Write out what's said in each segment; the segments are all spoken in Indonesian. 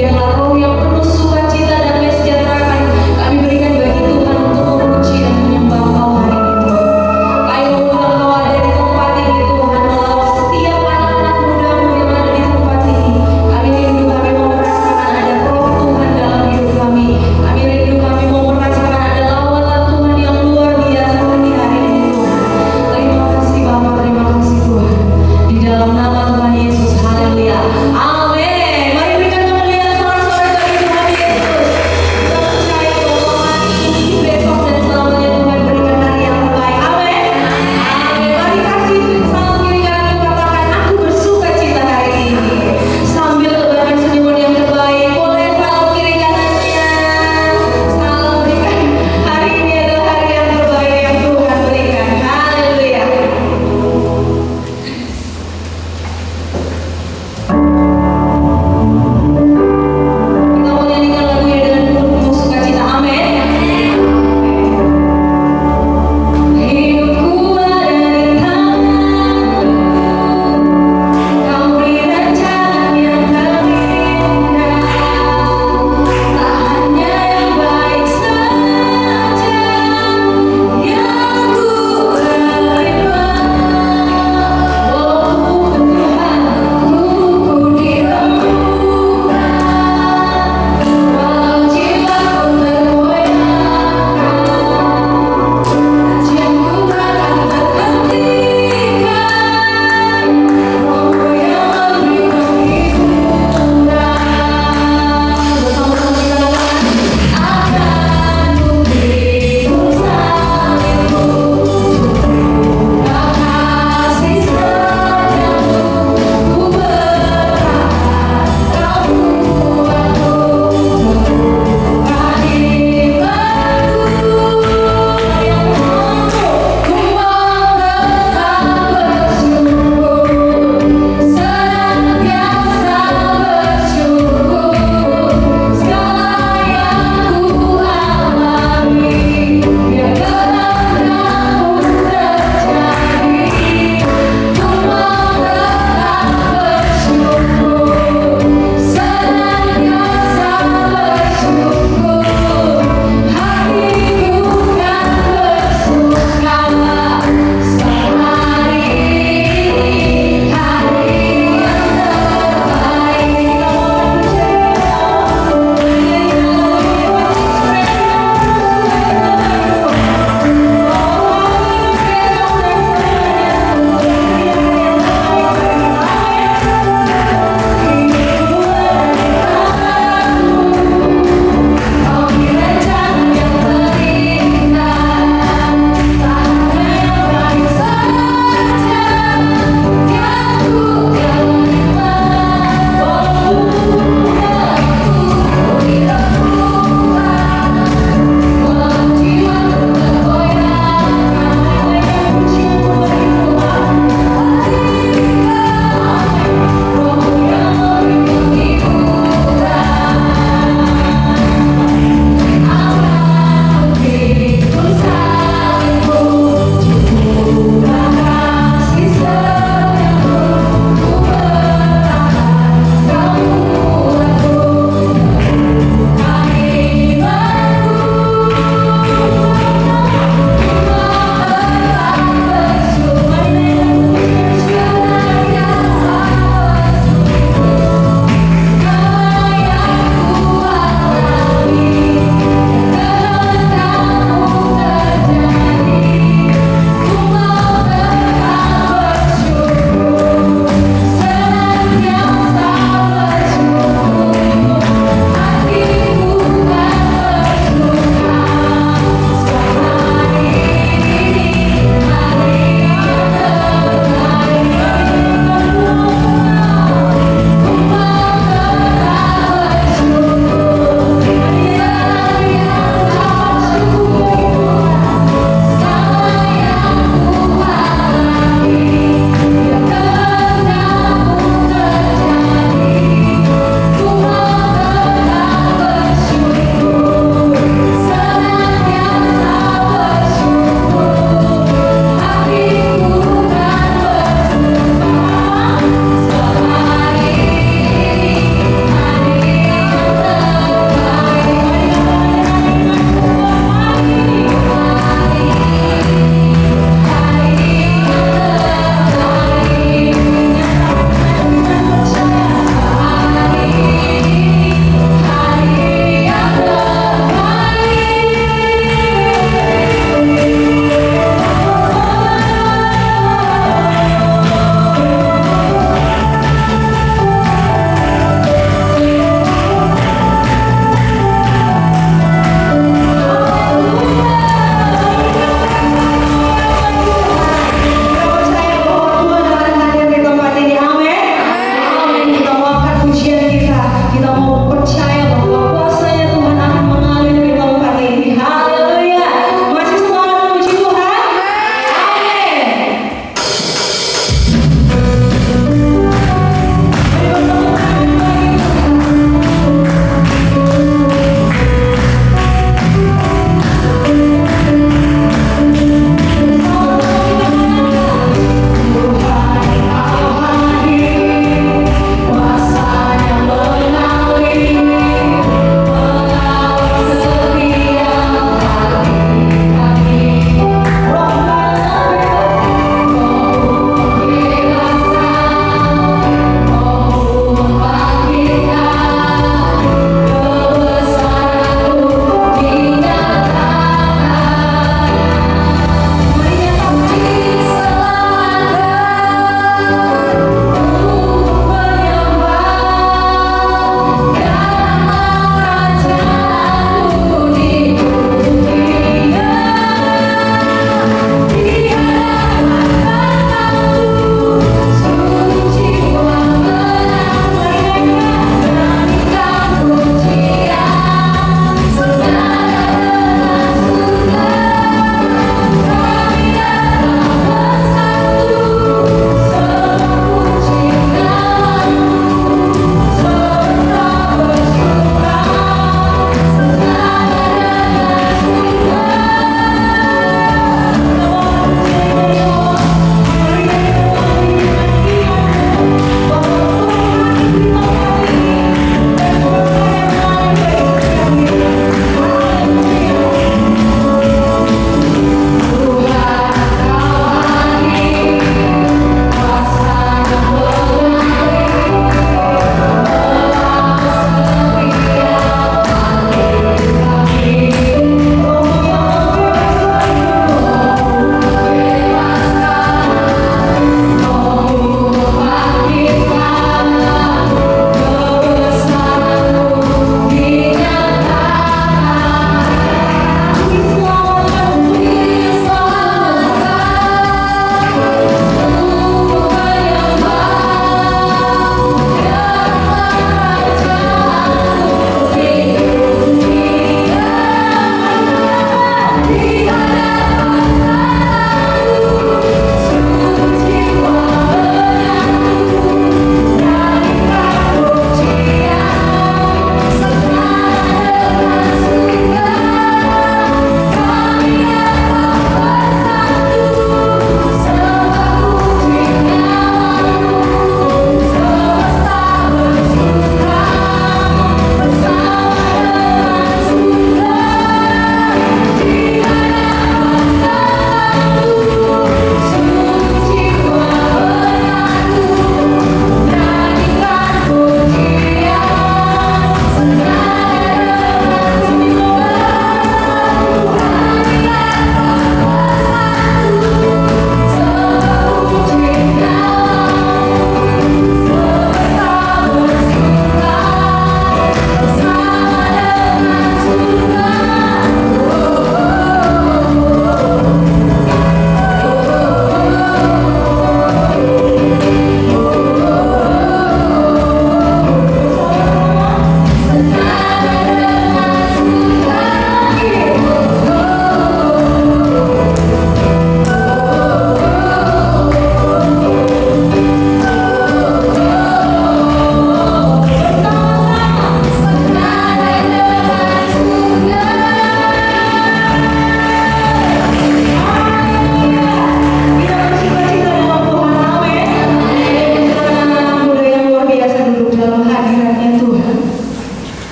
Biarlah roh yang penuh sukacita dan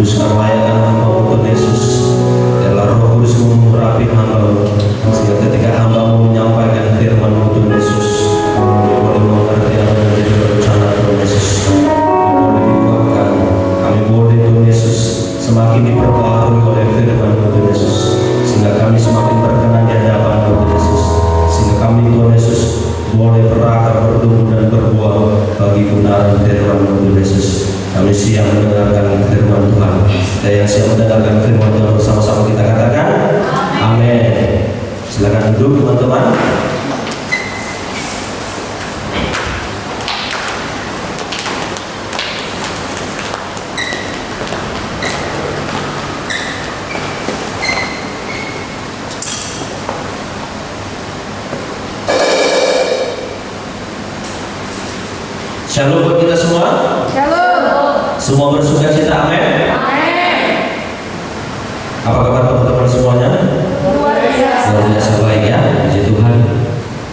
kuduskan layanan hamba Tuhan Yesus. Biarlah Roh Kudus mengurapi hamba, sehingga ketika hamba menyampaikan firman Tuhan Yesus, kami boleh mengerti apa yang menjadi rencana Tuhan Yesus. Kami boleh dikuatkan, kami boleh Tuhan Yesus semakin diperbaharui oleh firman Tuhan Yesus, sehingga kami semakin berkenan di hadapan Tuhan Yesus, sehingga kami Tuhan Yesus boleh berakar, bertumbuh dan berbuah bagi kebenaran firman Tuhan Yesus. Kami siap mendengarkan firman Tuhan. Dan yang siap mendengarkan firman Tuhan bersama-sama kita katakan amin. Silakan duduk teman-teman. Shalom buat kita semua. Shalom. Semua bersuka cita, amin. Amin. Apa kabar teman-teman semuanya? Luar biasa baik ya, puji Tuhan.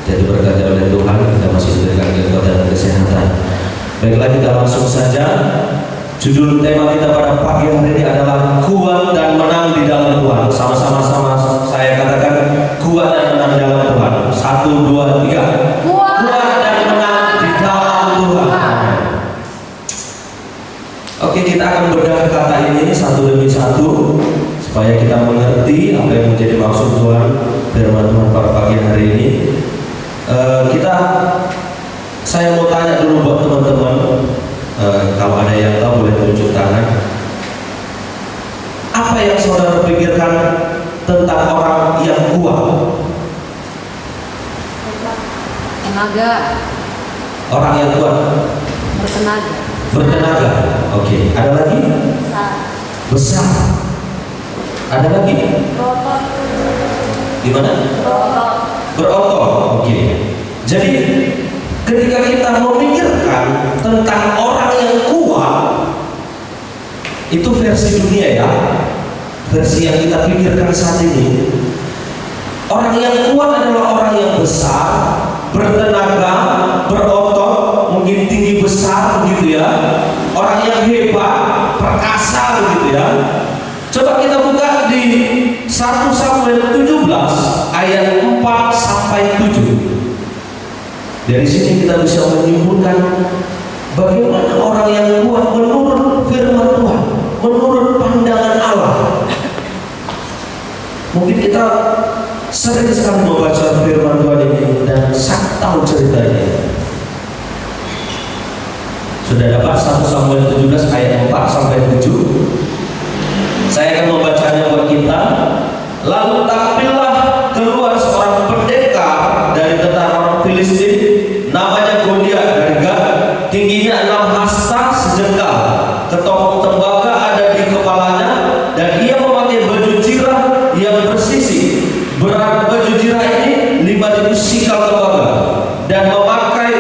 Jadi berkati oleh Tuhan, kita masih diberikan kekuatan dan kesehatan. Baiklah, kita langsung saja. Judul tema kita pada pagi hari ini adalah kuat dan menang di dalam Tuhan. Sama-sama saya katakan kuat dan menang di dalam Tuhan. 1, 2, 3. Kuat dan menang di dalam Tuhan. Oke, kita akan bedah kata ini satu demi satu supaya kita mengerti apa yang menjadi maksud Tuhan firman Tuhan pada pagi hari ini. Saya mau tanya dulu buat teman-teman, kalau ada yang tahu boleh tunjuk tangan. Apa yang saudara pikirkan tentang orang yang kuat? Tenaga. Orang yang kuat Bertenaga. bertenaga. Oke. Ada lagi? Besar. Ada lagi? Berotot. Gimana? Berotot. Oke. Jadi ketika kita memikirkan tentang orang yang kuat, itu versi dunia ya, versi yang kita pikirkan saat ini. Orang yang kuat adalah orang yang besar, bertenaga, berotot, mungkin tinggi besar begitu ya. Orang yang hebat, perkasa begitu ya. Coba kita buka di 1 Samuel 17 ayat 4 sampai 7. Dari sini kita bisa menyimpulkan bagaimana orang yang kuat menurut firman Tuhan, menurut pandangan Allah. Mungkin kita sering sekali membaca firman Tuhan ini dan sangat tahu ceritanya. Sudah dapat 1 Samuel 17 ayat 4 sampai 7. Saya akan membacanya buat kita. Lalu tampillah keluar seorang pendekar dari tentara orang Filistin, namanya Goliat dari Gat, tingginya 6 hasta sejengkal, ketopong tembaga ada di kepalanya, dan ia memakai baju jirah yang bersisi. Berat baju jirah ini 5.000 sikal tembaga, dan memakai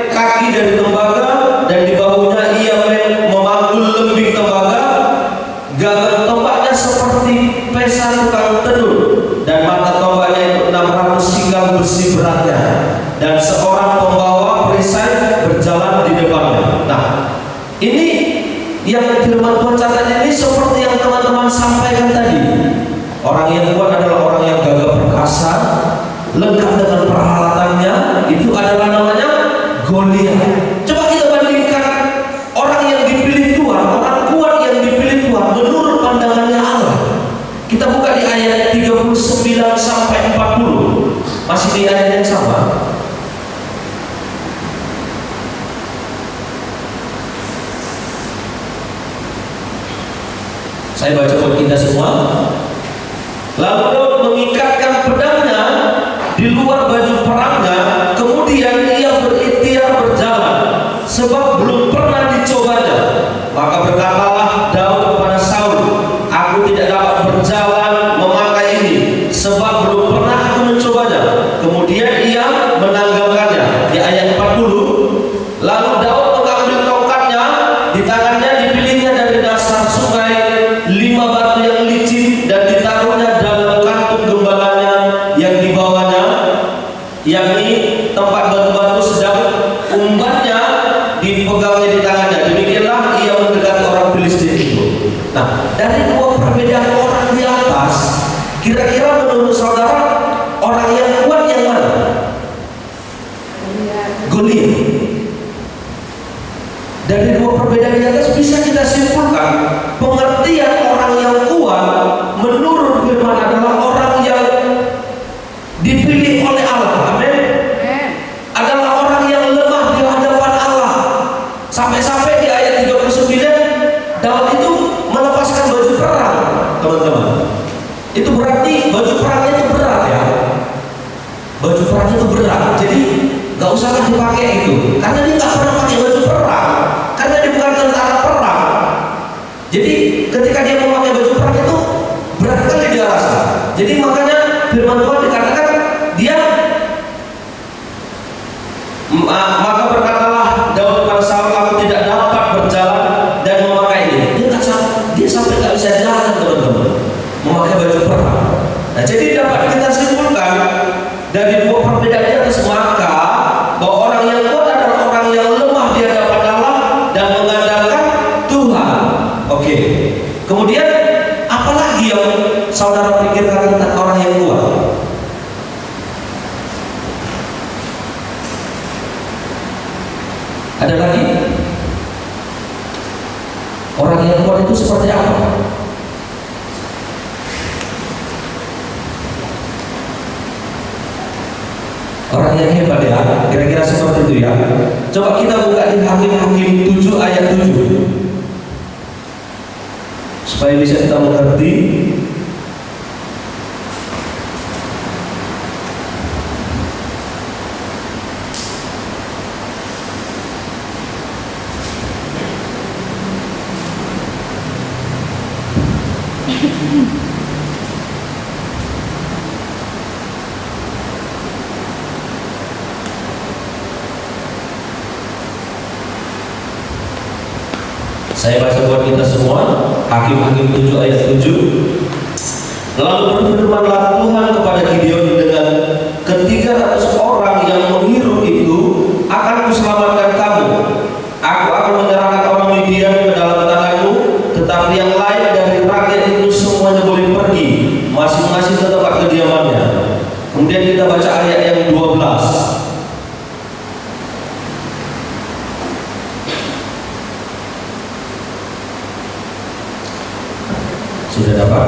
kaki dari tembaga, dan di bahunya ia memanggul lembing tembaga. Gagang tombaknya seperti pesa tukang tenun, dan mata tombaknya itu 600 sikal besi beratnya, dan seorang pembawa perisai berjalan di depannya. Nah, ini yang firman Tuhan catat ini seperti yang teman-teman sampaikan tadi. Orang yang kuat adalah orang yang gagah perkasa, lengkap dengan peralatannya. Itu adalah namanya Goliat. Coba kita bandingkan orang yang dipilih Tuhan, orang kuat yang dipilih Tuhan menurut pandangannya Allah. Kita buka di ayat 39 sampai 40. Masih di ayat yang sama. Saya baca buat kita semua. Lalu Daud mengikatkan pedangnya di luar baju perangnya, kemudian ia berikhtiar berjalan, sebab belum pernah dicobanya. Maka berkatalah Daud kepada Saul, aku tidak dapat berjalan memakai ini, sebab belum pernah aku mencobanya. Kemudian ia menanggalkannya. Di ayat 40, lalu Daud mengambil tongkatnya, di tangannya dipilihnya dari dasar sungai 5 batu yang licin, dan ditaruhnya dalam kantong dari dua perbedaan orang di atas, kira-kira menurut saudara orang yang kuat yang mana? Goliat. Dari dua perbedaan di atas bisa kita simpulkan pengertian orang yang kuat menurut firman adalah orang yang dipilih oleh Allah. Amin. Adalah orang yang lemah di hadapan Allah. Sampai-sampai di ayat 39 Daud itu melepaskan baju perang, teman-teman. Itu berarti baju perangnya itu berat ya. Baju perangnya itu berat. Jadi nggak usahlah dipakai itu, karena dia nggak pernah pakai baju perang, karena dia bukan tentara perang. Jadi ketika dia memakai baju perang itu berat kali dia rasa. Jadi makanya firman Tuhan dikatakan dia maka berkatalah Daud kepada Saul, aku tidak dapat berjalan dan memakai ini. Dia sampai nggak bisa jalan, teman-teman, memakai baju perang. Nah, jadi dapat kita simpulkan dari dua perbedaan di atas maka bahwa orang yang kuat adalah orang yang lemah di hadapan Allah dan mengandalkan Tuhan. Oke. Kemudian apalagi yang saudara pikirkan tentang orang yang kuat? Ada lagi? Orang yang kuat itu seperti apa? Orang yang hebat ya, kira-kira seperti itu ya. Coba kita buka di Hakim-Hakim 7 ayat 7 supaya bisa kita mengerti. Saya baca buat kita semua. Hakim-Hakim 7 ayat 7. Lalu berfirmanlah Tuhan kepada Gideon dengan ke-300 orang yang menghirup itu akan kuselamatkan kamu. Aku akan menyerahkan orang Midian ke dalam tanganmu, tetapi yang lain dari rakyat itu semuanya boleh pergi, masing-masing ke tempat kediamannya. Kemudian kita baca ayat yang 12. Sudah dapat?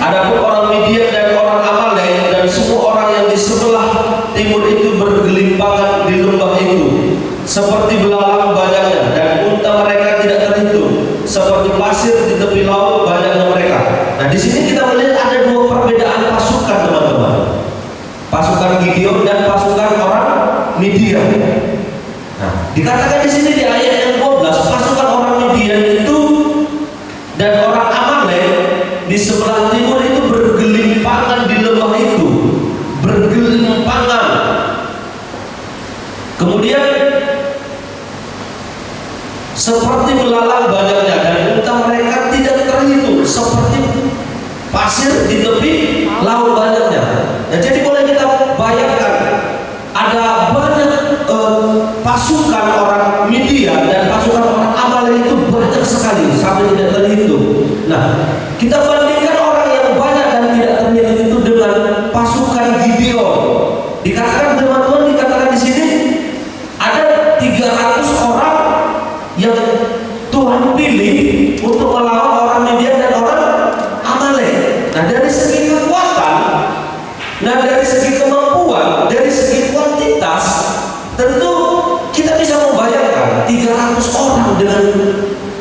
Adapun orang Midian dan orang Amalek dan semua orang yang di sebelah timur itu bergelimpangan di lembah itu, seperti belalang banyaknya, dan unta mereka tidak terhitung, seperti pasir di tepi laut banyaknya mereka. Nah, di sini kita melihat ada dua perbedaan pasukan, teman-teman. Pasukan Gideon dan pasukan orang Midian. Nah, dikatakan di sini di ayat yang 12, pasukan orang Midian itu dan orang Amalek di sebelah timur itu bergelimpangan di lembah itu, bergelimpangan. Kemudian seperti belalang banyaknya, dan unta mereka tidak terhitung, seperti pasir di tepi laut banyaknya. Nah, jadi boleh kita bayangkan ada banyak pasukan orang Midian dan pasukan orang Amalek itu banyak sekali sampai tidak terhitung. Nah, kita bandingkan orang yang banyak dan tidak terhitung itu dengan pasukan Gideon. Dikatakan firman Tuhan dikatakan di sini ada 300 orang yang Tuhan pilih untuk melawan orang Midian dan orang Amalek. Nah, dari segi kekuatan, nah dari segi kemampuan, dari segi kuantitas, tentu kita bisa membayangkan 300 orang dengan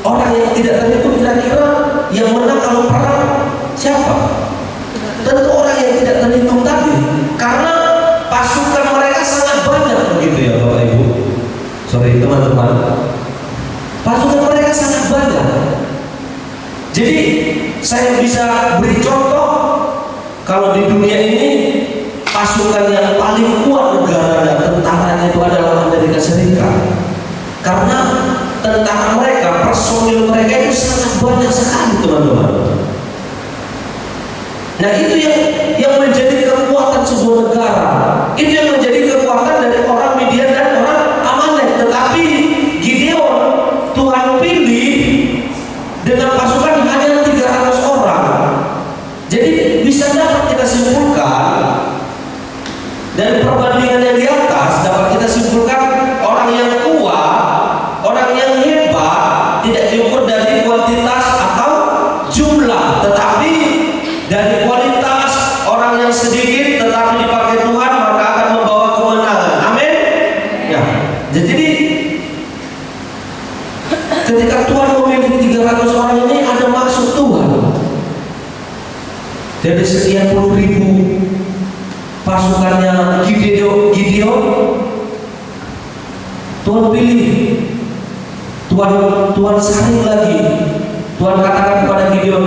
orang yang tidak terhitung, kira-kira yang menang kalau perang siapa? Tentu orang yang tidak terhitung tadi, karena pasukan mereka sangat banyak, begitu ya Bapak Ibu. Sorry teman-teman, pasukan mereka sangat banyak. Jadi saya bisa beri contoh, kalau di dunia ini pasukan yang paling kuat negara dan tentaranya itu adalah Amerika Serikat, karena tentara mereka, personil mereka itu sangat banyak sekali, teman-teman. Nah, itu yang menjadi kekuatan sebuah negara. Itu yang menjadi kekuatan dari orang Midian dan orang Amalek. Tetapi Gideon Tuhan pilih dengan pasukan hanya 300 dari sekian puluh ribu pasukannya Gideon, Tuhan pilih, Tuhan saring lagi. Tuhan katakan kepada Gideon,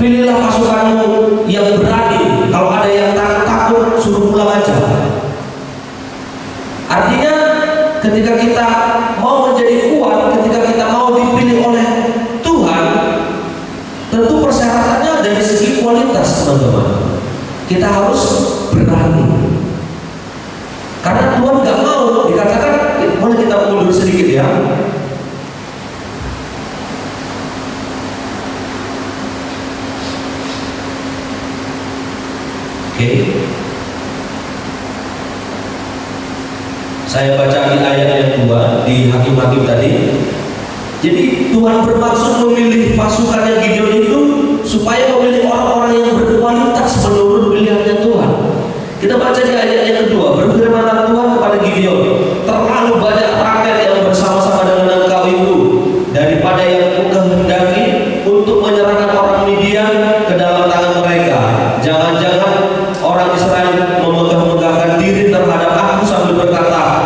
pilihlah pasukanmu yang berani. Kalau ada yang takut, suruh pulang aja. Artinya ketika kita mau menjadi kuat, ketika kita mau dipilih oleh Tuhan, tentu persyaratannya dari segi kualitas, teman-teman. Kita harus berani. Karena Tuhan gak mau, dikatakan, boleh kita mundur sedikit ya. Oke. Saya baca di ayat yang 2 di Hakim-Hakim tadi. Jadi Tuhan bermaksud memilih pasukannya Gideon itu supaya memilih orang-orang yang berkualitas menurut pilihannya Tuhan. Kita baca di ayat yang kedua, berfirmanlah Tuhan kepada Gideon, terlalu banyak rakyat yang bersama-sama dengan engkau itu daripada yang kukehendaki untuk menyerahkan orang Midian ke dalam tangan mereka. Jangan-jangan orang Israel memegah-megahkan diri terhadap aku sambil berkata,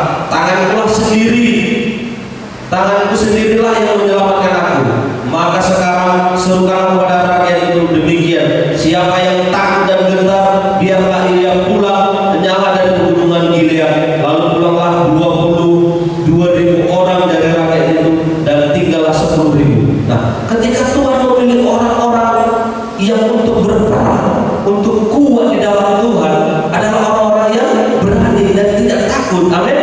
tanganku sendirilah yang menyelamatkan aku. Maka sekarang serukan kepada rakyat itu demikian, siapa yang takut dan gentar, biarlah ia pulang menyala dari pegunungan Gilead. Lalu pulanglah 22.000 orang dari rakyat itu, dan tinggallah 10.000. Nah, ketika Tuhan memilih orang-orang yang untuk berperang, untuk kuat di dalam Tuhan, adalah orang-orang yang berani dan tidak takut. Amin.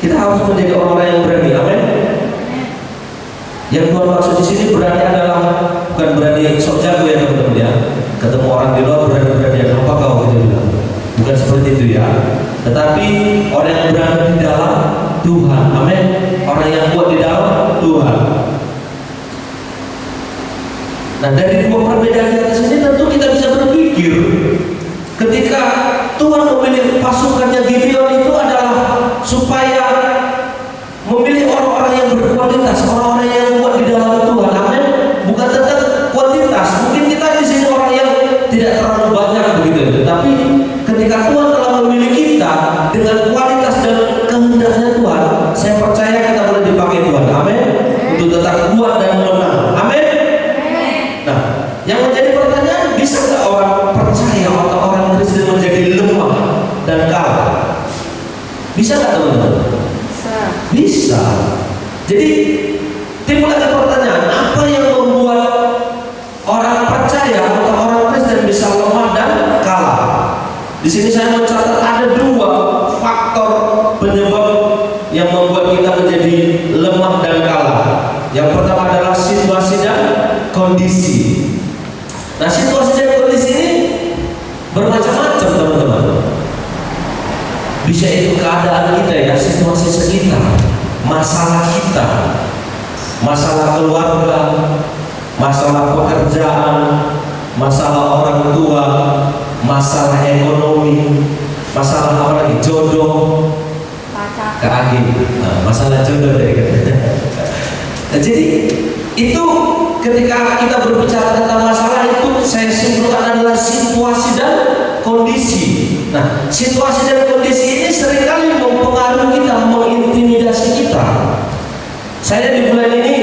Kita harus menjadi orang-orang yang berani. Amin. Yang Tuhan maksud di sini berani adalah bukan berani sok jago ya teman-teman ya. Ketemu orang di luar berani-berani apa kau gitu bilang. Bukan seperti itu ya. Tetapi orang yang berani di dalam Tuhan. Amin. Orang yang kuat di dalam Tuhan. Nah, dari dua perbedaan di atas ini tentu kita bisa berpikir, ketika Tuhan memilih pasukannya Gideon itu adalah supaya memilih orang-orang yang berkualitas, orang-orang yang kuat di dalam Tuhan. Amin. Bukan tentang kuantitas. Mungkin kita di sini orang yang tidak terlalu banyak begitu, tetapi ketika Tuhan telah memilih kita dengan kualitas dan kehendaknya Tuhan, saya percaya kita boleh dipakai Tuhan. Amin. Untuk tetap kuat dan menang. Amin. Nah, yang menjadi pertanyaan, bisa nggak orang percaya atau orang Kristen menjadi lemah dan kalah? Bisa nggak teman-teman? Bisa. Jadi timbul ada pertanyaan, apa yang membuat orang percaya atau orang Kristen bisa lemah dan kalah? Di sini saya mencatat ada dua faktor penyebab yang membuat kita menjadi lemah dan kalah. Yang pertama adalah situasi dan kondisi. Nah, situasi dan kondisi ini bermacam-macam teman-teman. Bisa itu keadaan kita ya, situasi sekitar, masalah kita, masalah keluarga, masalah pekerjaan, masalah orang tua, masalah ekonomi, masalah apa lagi, jodoh, masalah jodoh dari kita. Nah, jadi itu ketika kita berbicara tentang masalah itu, saya simpulkan adalah situasi dan kondisi. Nah, situasi dan kondisi ini seringkali mempengaruhi kita, mengintimidasi kita. Saya di bulan ini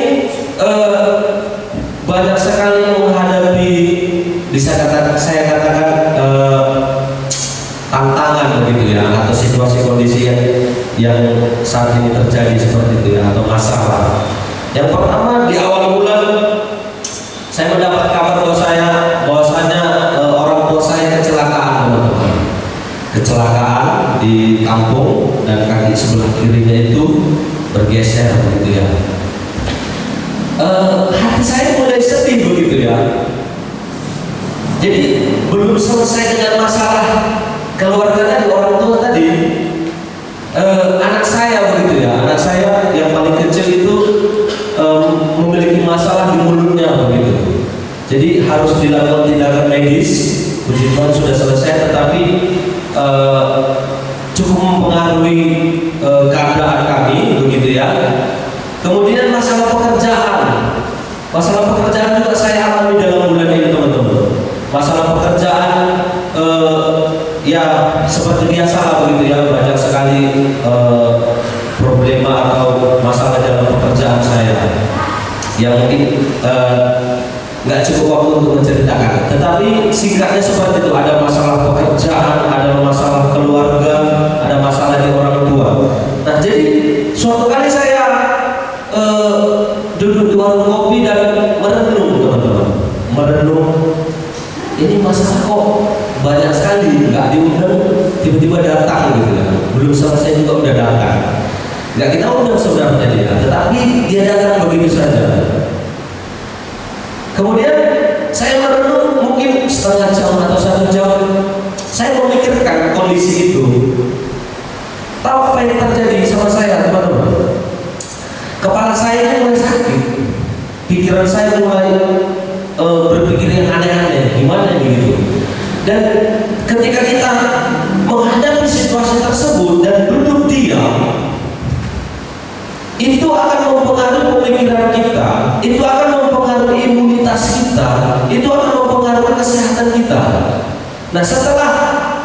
banyak sekali menghadapi, saya katakan tantangan begitu ya, atau situasi kondisi yang saat ini terjadi seperti itu ya, atau masalah. Yang pertama, di awal bulan saya mendapat kabar bahwasanya orang tua saya kecelakaan, teman-teman. Kecelakaan di kampung dan kaki sebelah kirinya itu bergeser begitu ya. Hati saya mulai sedih begitu ya. Jadi belum selesai dengan masalah keluarga tadi, orang tua tadi, anak saya begitu ya. Anak saya yang paling kecil itu memiliki masalah di mulutnya begitu. Jadi harus dilakukan tindakan medis. Puji Tuhan sudah selesai, tetapi cukup mempengaruhi keadaan kami begitu ya. Kemudian masalah pekerjaan juga saya alami dalam bulan ini teman-teman. yang mungkin nggak cukup waktu untuk menceritakan. Tetapi singkatnya seperti itu, ada masalah pekerjaan, ada masalah keluarga, ada masalah di orang tua. Nah, jadi suatu kali saya duduk di warung kopi dan merenung, teman-teman, merenung, ini masalah kok banyak sekali, nggak diundang tiba-tiba datang gitu ya. Belum selesai juga udah datang. Nggak kita undang saudaranya dia, tetapi dia datang begitu saja. Kemudian saya merenung mungkin setengah jam atau 1 jam. Saya memikirkan kondisi itu. Tahu apa yang terjadi sama saya, teman-teman? Kepala saya mulai sakit. Pikiran saya mulai berpikir yang aneh-aneh, gimana gitu. Dan ketika kita menghadapi situasi tersebut dan duduk diam, itu akan mempengaruhi pemikiran kita, itu akan mempengaruhi imunitas kita, itu akan mempengaruhi kesehatan kita. Nah, setelah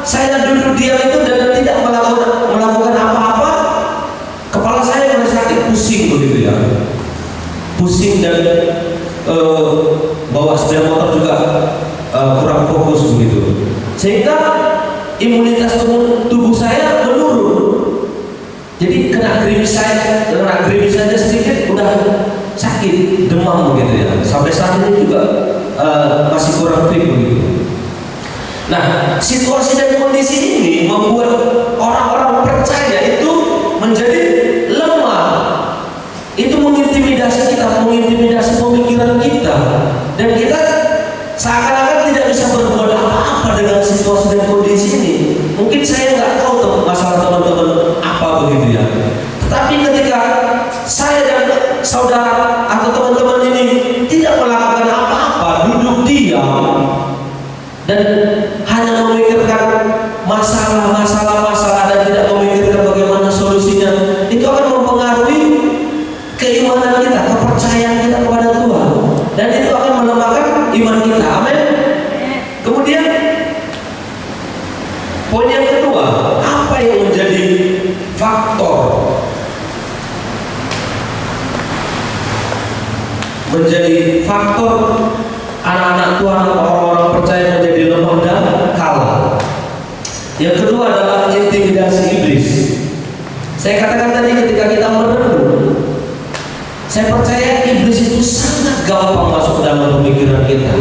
saya duduk diam itu dan tidak melakukan apa-apa, kepala saya mulai sakit, pusing begitu ya, pusing dan bawa sepeda motor juga kurang fokus begitu, sehingga imunitas tubuh saya menurun. Jadi kena gerimis saja sedikit udah sakit, demam begitu ya. Sampai saat ini juga masih kurang fit begitu. Nah, situasi dan kondisi ini membuat orang-orang percaya itu menjadi lemah. Itu mengintimidasi kita, mengintimidasi pemikiran kita, dan kita seakan-akan tidak bisa berbuat apa-apa dengan situasi dan kondisi ini. Mungkin saya nggak tahu masalah teman-teman apa begitu ya. Tetapi ketika saya dan saudara atau teman-teman ini tidak melakukan apa-apa, duduk diam dan hanya memikirkan masalah dan tidak memikirkan bagaimana solusinya, itu akan mempengaruhi keimanan kita, kepercayaan kita kepada Tuhan, dan itu akan melemahkan iman kita. Amin. Kemudian poin yang kedua, apa yang menjadi faktor anak-anak Tuhan atau orang-orang percaya menjadi lemah dan kalah? Yang kedua adalah intimidasi iblis. Saya katakan tadi ketika kita merenung, saya percaya iblis itu sangat gampang masuk ke dalam pemikiran kita,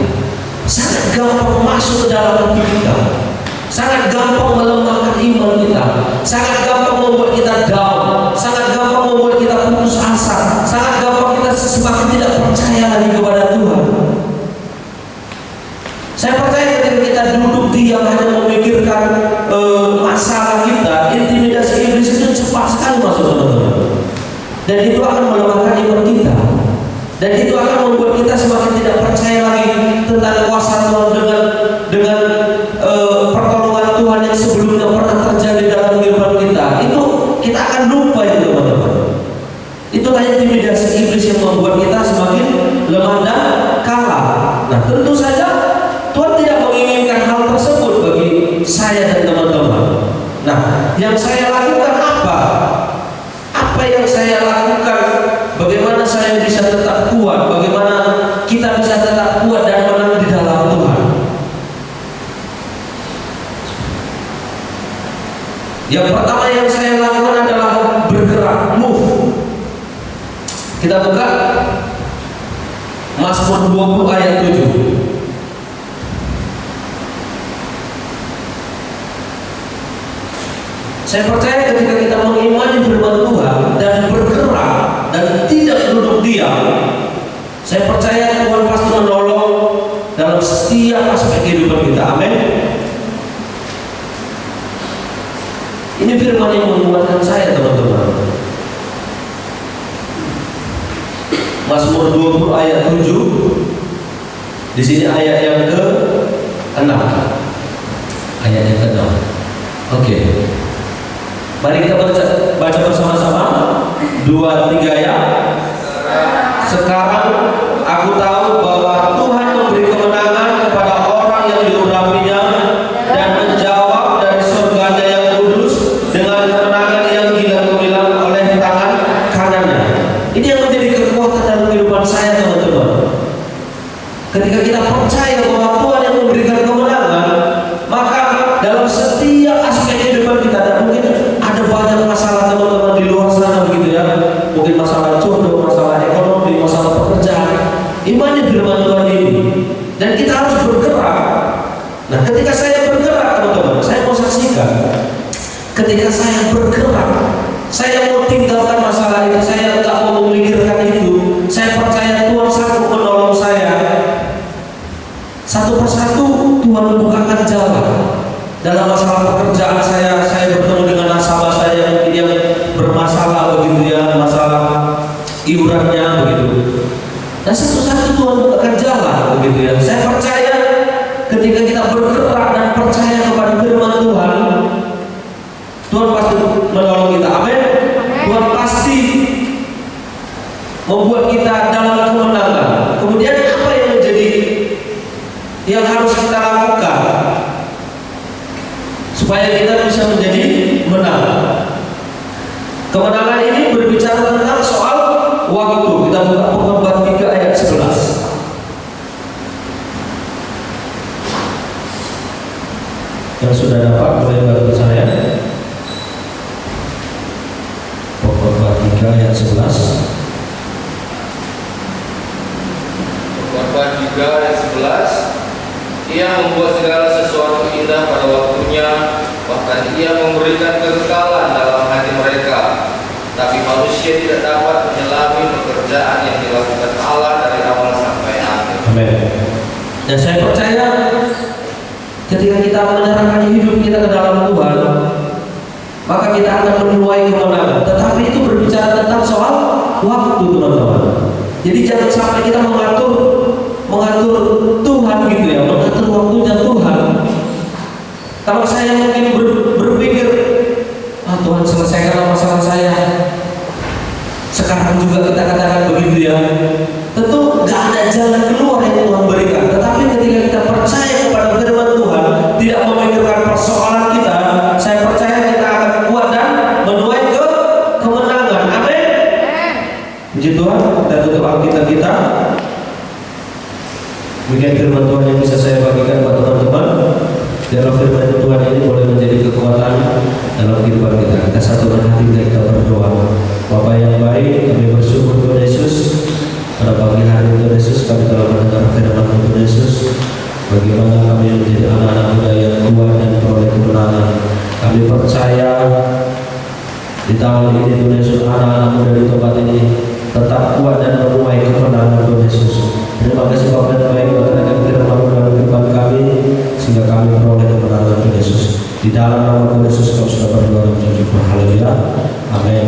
sangat gampang masuk ke dalam hati kita, sangat gampang melemahkan iman kita, sangat gampang membuat kita down, sangat gampang membuat kita putus asa, sangat gampang kita semakin tidak percaya lagi kepada Tuhan. Saya percaya ketika kita duduk diam hanya memikirkan masalah kita, intimidasi iblis itu cepat sekali masuk, teman-teman. Dan itu akan melemahkan iman kita, dan itu akan membuat kita semakin tidak percaya lagi tentang kuasa Tuhan dengan pertolongan Tuhan yang sebelumnya pernah terjadi dalam kehidupan kita. Itu kita akan lupa itu, teman-teman. Itulah intimidasi iblis yang membuat kita semakin lemah dan kalah. Nah, tentu saja Tuhan tidak menginginkan hal tersebut bagi saya dan teman-teman. Nah, yang saya lakukan apa? Apa yang saya lakukan? Bagaimana saya bisa tetap kuat? Bagaimana kita bisa tetap kuat dan menang di dalam Tuhan? Yang pertama yang saya lakukan adalah bergerak, move. Kita buka Mazmur 20 ayat 7. Saya percaya ketika kita mengimani firman Tuhan dan bergerak dan tidak duduk diam, saya percaya Tuhan pasti menolong dalam setiap aspek kehidupan kita. Amin. Ini firman yang menguatkan saya, teman-teman. Mazmur 20 ayat 7. Di sini ayat yang ke-6. Ayat yang ke-6. Oke. Mari kita baca bersama-sama. 2, 3 ya. Sekarang aku tahu bahwa Tuhan memberi kemenangan kepada orang yang diurapinya dan menjawab dari surganya yang kudus dengan kemenangan yang gila-gemilang oleh tangan kanannya. Ini yang menjadi kekuatan dalam kehidupan saya, teman-teman. Ketika kita percaya bahwa Tuhan yang memberikan kemenangan, maka dalam setiap aspek kehidupan kita, dan mungkin ada banyak masalah teman-teman di luar sana begitu ya, mungkin masalah jodoh, masalah ekonomi, masalah pekerjaan. Imannya firman Tuhan ini, dan kita harus bergerak. Nah, ketika saya bergerak teman-teman, saya mau saksikan. Ketika saya bergerak, saya mau tinggalkan masalah itu, saya tidak mau memikirkan itu. Saya percaya Tuhan sanggup menolong saya. Satu persatu Tuhan membukakan jalan. Dalam masalah pekerjaan saya bertemu dengan nasabah saya mungkin yang bermasalah begitu ya, masalah iurannya begitu. Dan satu-satu Tuhan bukakan jalan begitu ya. Saya percaya ketika kita bergerak dan percaya kepada firman Tuhan, Tuhan pasti menolong kita. Amin. Tuhan pasti membuat kita dalam kemenangan. Kemudian apa yang menjadi yang harus kita lakukan supaya kita bisa menjadi menang? Kemenangan ini berbicara tentang soal waktu. Kita buka Pengkhotbah 3 ayat 11. Yang sudah dapat boleh bantu saya. Pengkhotbah 3 ayat 11. Pengkhotbah 3 ayat 11. Ia membuat segala sesuatu indah pada waktunya, bahkan ia memberikan kekekalan dalam hati mereka. Tapi manusia tidak dapat menyelami pekerjaan yang dilakukan Allah dari awal sampai akhir. Amin. Dan saya percaya ketika kita menyerahkan hidup kita ke dalam Tuhan, maka kita akan menuai kemenangan. Tetapi itu berbicara tentang soal waktu teman-teman. Jadi jangan sampai kita mengatur Tuhan gitu ya, mengatur waktunya Tuhan. Kalau saya mungkin berpikir, Tuhan selesaikan masalah saya sekarang juga, kita katakan begitu ya, tentu gak ada jalan keluar yang Tuhan berikan. Tetapi ketika kita percaya kepada firman Tuhan, tidak memikirkan persoalan kita, saya percaya kita akan kuat dan menuai kemenangan. Amin. Puji Tuhan. Kita tutup Alkitab kita. Mungkin firman Tuhan yang bisa saya bagikan buat teman-teman. Dalam firman Tuhan ini boleh menjadi kekuatan dalam kehidupan kita. Kita satukan hati kita berdoa. Bapa yang baik, kami bersyukur Tuhan Yesus. Pada pagi hari Tuhan Yesus, kami telah mendengar firman Tuhan Yesus. Bagaimana kami menjadi anak-anak muda yang kuat dan peroleh kemenangan. Kami percaya di tahun ini Tuhan Yesus, anak-anak muda di tempat ini tetap kuat dan menuai kemenangan Tuhan Yesus. Terima kasih Bapak yang baik, berkatakan firman dalam kehidupan kami, sehingga kami peroleh kemenangan Tuhan Yesus. Di dalam nama Tuhan Yesus kami sudah berdoa dan bersyukur. Haleluya. Amin.